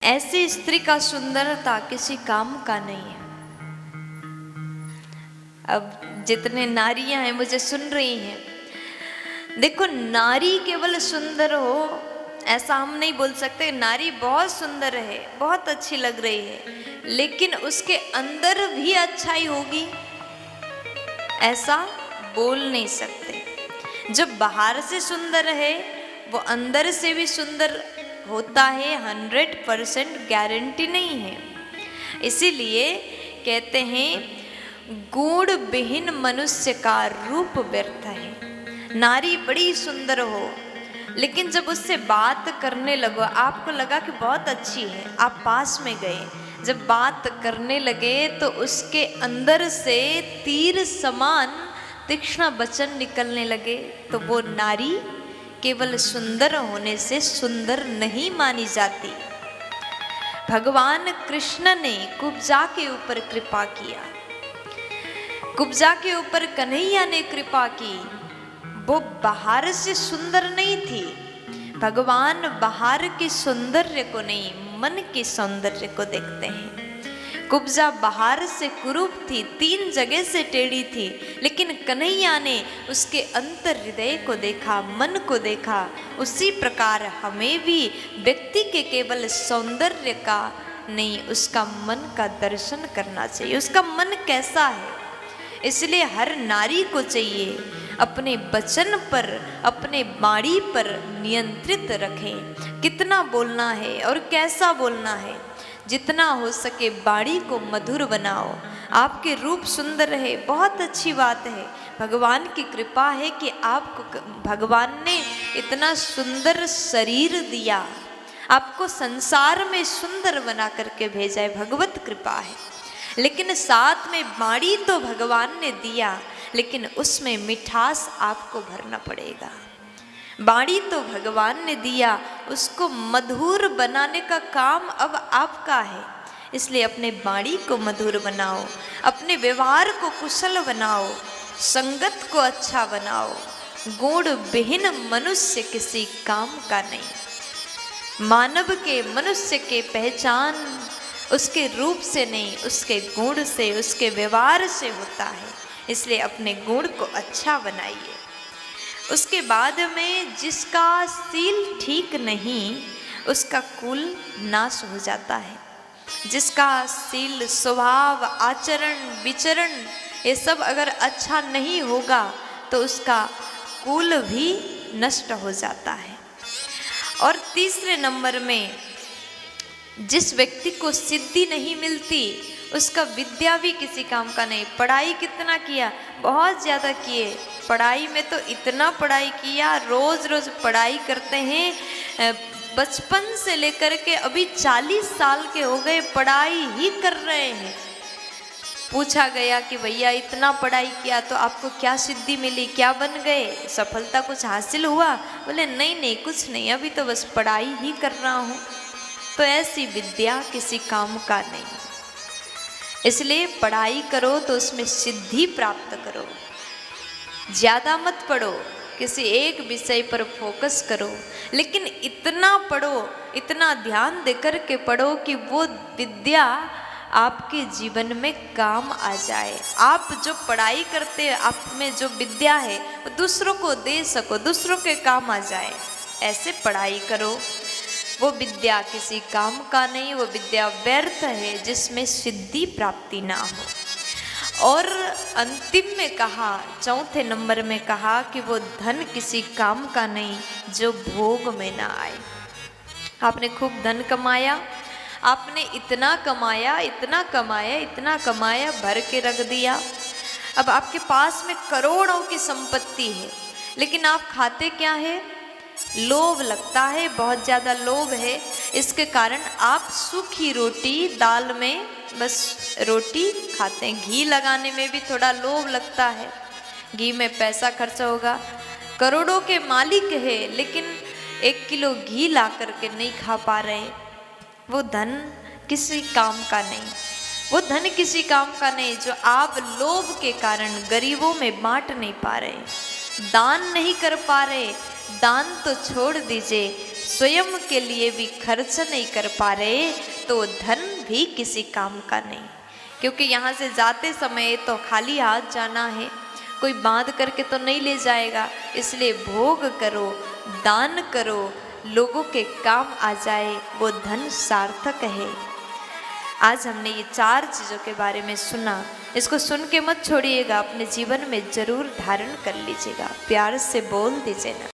ऐसी स्त्री का सुंदरता किसी काम का नहीं है। अब जितने नारियां हैं मुझे सुन रही हैं, देखो नारी केवल सुंदर हो ऐसा हम नहीं बोल सकते। नारी बहुत सुंदर है, बहुत अच्छी लग रही है, लेकिन उसके अंदर भी अच्छाई होगी ऐसा बोल नहीं सकते। जो बाहर से सुंदर है वो अंदर से भी सुंदर होता है, 100% गारंटी नहीं है। इसीलिए कहते हैं गुण विहीन मनुष्य का रूप व्यर्थ है। नारी बड़ी सुंदर हो, लेकिन जब उससे बात करने लगो, आपको लगा कि बहुत अच्छी है, आप पास में गए, जब बात करने लगे तो उसके अंदर से तीर समान तीक्ष्ण वचन निकलने लगे, तो वो नारी केवल सुंदर होने से सुंदर नहीं मानी जाती। भगवान कृष्ण ने कुब्जा के ऊपर कृपा किया, कुब्जा के ऊपर कन्हैया ने कृपा की। वो बाहर से सुंदर नहीं थी। भगवान बाहर के सौंदर्य को नहीं, मन के सौंदर्य को देखते हैं। कुब्जा बाहर से कुरूप थी, 3 जगह से टेढ़ी थी, लेकिन कन्हैया ने उसके अंतर हृदय को देखा, मन को देखा। उसी प्रकार हमें भी व्यक्ति के केवल सौंदर्य का नहीं, उसका मन का दर्शन करना चाहिए, उसका मन कैसा है। इसलिए हर नारी को चाहिए अपने वचन पर, अपने वाणी पर नियंत्रित रखें, कितना बोलना है और कैसा बोलना है। जितना हो सके वाणी को मधुर बनाओ। आपके रूप सुंदर है, बहुत अच्छी बात है, भगवान की कृपा है कि आपको भगवान ने इतना सुंदर शरीर दिया, आपको संसार में सुंदर बना करके भेजा है, भगवत कृपा है। लेकिन साथ में वाणी तो भगवान ने दिया, लेकिन उसमें मिठास आपको भरना पड़ेगा। वाणी तो भगवान ने दिया, उसको मधुर बनाने का काम अब आपका है। इसलिए अपने वाणी को मधुर बनाओ, अपने व्यवहार को कुशल बनाओ, संगत को अच्छा बनाओ। गुण विहीन मनुष्य किसी काम का नहीं। मानव के, मनुष्य के पहचान उसके रूप से नहीं, उसके गुण से, उसके व्यवहार से होता है। इसलिए अपने गुण को अच्छा बनाइए। उसके बाद में जिसका सील ठीक नहीं उसका कुल नाश हो जाता है। जिसका सील, स्वभाव, आचरण, विचरण ये सब अगर अच्छा नहीं होगा तो उसका कुल भी नष्ट हो जाता है। और तीसरे नंबर में जिस व्यक्ति को सिद्धि नहीं मिलती उसका विद्या भी किसी काम का नहीं। पढ़ाई कितना किया, बहुत ज़्यादा किए, पढ़ाई में तो इतना पढ़ाई किया, रोज़ रोज़ पढ़ाई करते हैं, बचपन से लेकर के अभी 40 साल के हो गए पढ़ाई ही कर रहे हैं। पूछा गया कि भैया इतना पढ़ाई किया तो आपको क्या सिद्धि मिली, क्या बन गए, सफलता कुछ हासिल हुआ? बोले नहीं नहीं कुछ नहीं, अभी तो बस पढ़ाई ही कर रहा हूँ। तो ऐसी विद्या किसी काम का नहीं। इसलिए पढ़ाई करो तो उसमें सिद्धि प्राप्त करो। ज़्यादा मत पढ़ो, किसी एक विषय पर फोकस करो, लेकिन इतना पढ़ो, इतना ध्यान देकर के पढ़ो कि वो विद्या आपके जीवन में काम आ जाए। आप जो पढ़ाई करते हैं, आप में जो विद्या है वो दूसरों को दे सको, दूसरों के काम आ जाए। ऐसे पढ़ाई करो। वो विद्या किसी काम का नहीं, वो विद्या व्यर्थ है जिसमें सिद्धि प्राप्ति ना हो। और अंतिम में कहा, चौथे नंबर में कहा कि वो धन किसी काम का नहीं जो भोग में ना आए। आपने खूब धन कमाया, आपने इतना कमाया, इतना कमाया, इतना कमाया, भर के रख दिया। अब आपके पास में करोड़ों की संपत्ति है, लेकिन आप खाते क्या है? लोभ लगता है, बहुत ज़्यादा लोभ है। इसके कारण आप सूखी रोटी, दाल में बस रोटी खाते हैं। घी लगाने में भी थोड़ा लोभ लगता है, घी में पैसा खर्च होगा। करोड़ों के मालिक है, लेकिन 1 किलो घी ला करके नहीं खा पा रहे। वो धन किसी काम का नहीं, वो धन किसी काम का नहीं जो आप लोभ के कारण गरीबों में बांट नहीं पा रहे, दान नहीं कर पा रहे। दान तो छोड़ दीजिए, स्वयं के लिए भी खर्च नहीं कर पा रहे तो धन भी किसी काम का नहीं। क्योंकि यहाँ से जाते समय तो खाली हाथ जाना है, कोई बांध करके तो नहीं ले जाएगा। इसलिए भोग करो, दान करो, लोगों के काम आ जाए, वो धन सार्थक है। आज हमने ये 4 चीज़ों के बारे में सुना। इसको सुन के मत छोड़िएगा, अपने जीवन में जरूर धारण कर लीजिएगा। प्यार से बोल दीजिए ना।